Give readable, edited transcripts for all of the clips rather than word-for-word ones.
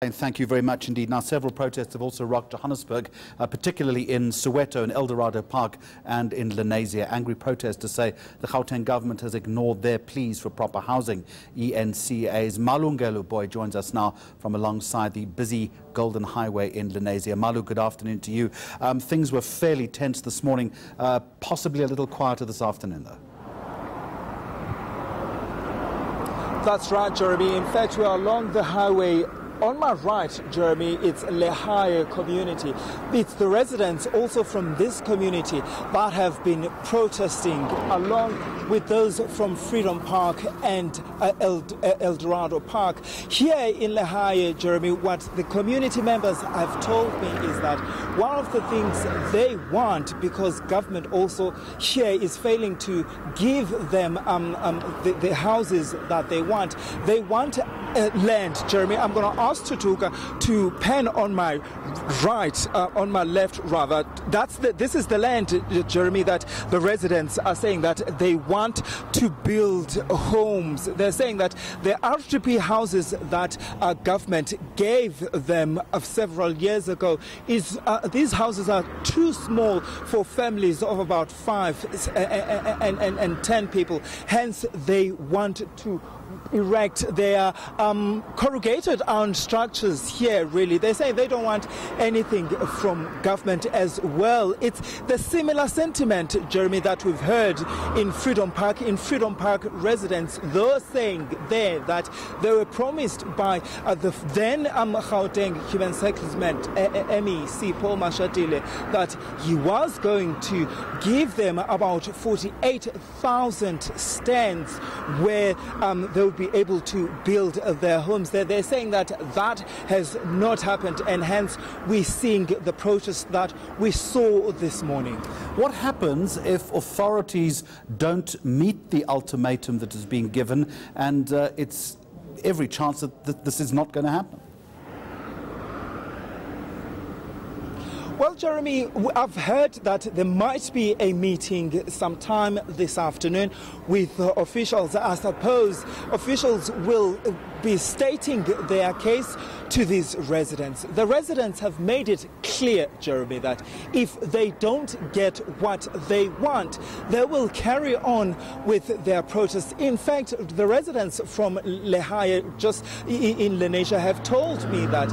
And thank you very much indeed. Now, several protests have also rocked Johannesburg, particularly in Soweto, in Eldorado Park and in Lenasia. Angry protesters say the Gauteng government has ignored their pleas for proper housing. ENCA's Malungelo Boy joins us now from alongside the busy Golden Highway in Lenasia. Malu, good afternoon to you. Things were fairly tense this morning, possibly a little quieter this afternoon, though. That's right, Jeremy. In fact, we are along the highway. On my right, Jeremy, it's Lehigh community. It's the residents also from this community that have been protesting along with those from Freedom Park and Eldorado Park. Here in Lehigh, Jeremy, what the community members have told me is that one of the things they want, because government also here is failing to give them the houses that they want land, Jeremy. I'm going to ask Tutuka to pen on my right, on my left rather. This is the land, Jeremy, that the residents are saying that they want to build homes. They're saying that the RDP houses that government gave them several years ago these houses are too small for families of about 5 and 10 people. Hence, they want to erect their corrugated iron structures here, really. They say they don't want anything from government as well. It's the similar sentiment, Jeremy, that we've heard in Freedom Park. In Freedom Park, residents, they're saying there that they were promised by the then Gauteng Human Settlement MEC Paul Mashatile that he was going to give them about 48,000 stands where they would be able to build their homes there. They're saying that that has not happened, and hence we're seeing the protest that we saw this morning. What happens if authorities don't meet the ultimatum that has been given, and it's every chance that this is not going to happen? Well, Jeremy, I've heard that there might be a meeting sometime this afternoon with officials. I suppose officials will be stating their case to these residents. The residents have made it clear, Jeremy, that if they don't get what they want, they will carry on with their protests. In fact, the residents from Lehigh, just in Lenasia, have told me that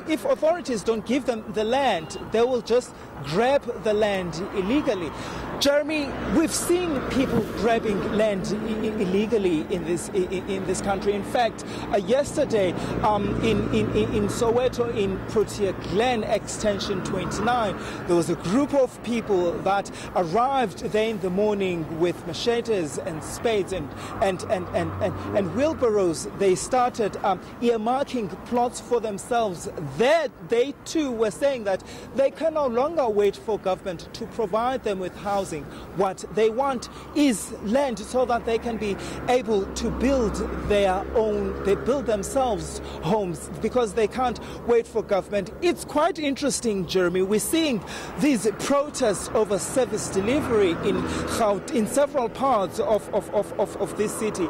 if authorities don't give them the land, they will just grab the land illegally. Jeremy, we've seen people grabbing land illegally in this country. In fact, yesterday in Soweto, in Protea Glen Extension 29, there was a group of people that arrived there in the morning with machetes and spades and wheelbarrows. They started earmarking plots for themselves. There, they too were saying that they can no longer wait for government to provide them with housing. What they want is land so that they can be able to build their own, they build themselves homes, because they can't wait for government. It's quite interesting, Jeremy. We're seeing these protests over service delivery in several parts of this city.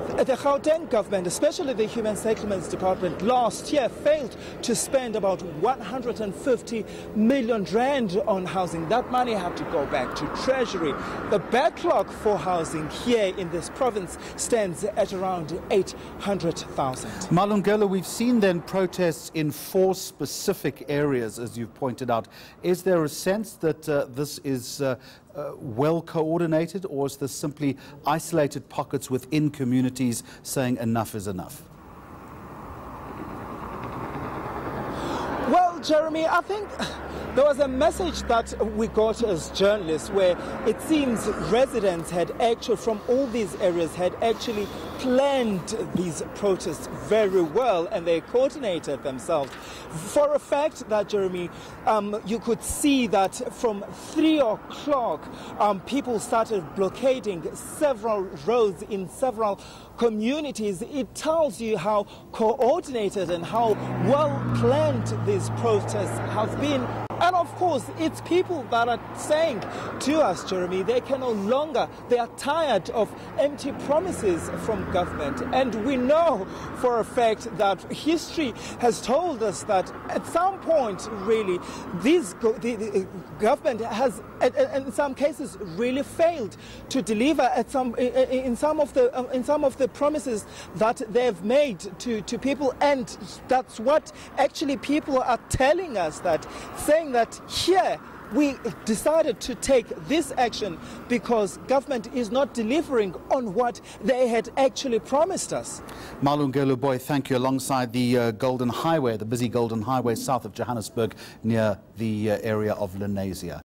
The Gauteng government, especially the Human Settlements Department, last year failed to spend about 150 million rand on housing. That money had to go back to Treasury. The backlog for housing here in this province stands at around 800,000. Malungelo, we've seen then protests in 4 specific areas, as you've pointed out. Is there a sense that this is well coordinated, or is this simply isolated pockets within communities saying enough is enough? Well, Jeremy, I think there was a message that we got as journalists where it seems residents had actually, from all these areas, had actually planned these protests very well, and they coordinated themselves. For a fact that, Jeremy, you could see that from 3 o'clock, people started blockading several roads in several communities. It tells you how coordinated and how well planned these protests have been And of course, it's people that are saying to us, Jeremy, they can no longer, they are tired of empty promises from government. And we know for a fact that history has told us that at some point, really, the government has, in some cases, really failed to deliver in some of the promises that they've made to people. And that's what actually people are telling us, that saying that here we decided to take this action because government is not delivering on what they had actually promised us. Malungelo Boy, thank you. Alongside the Golden Highway, the busy Golden Highway south of Johannesburg, near the area of Lenasia.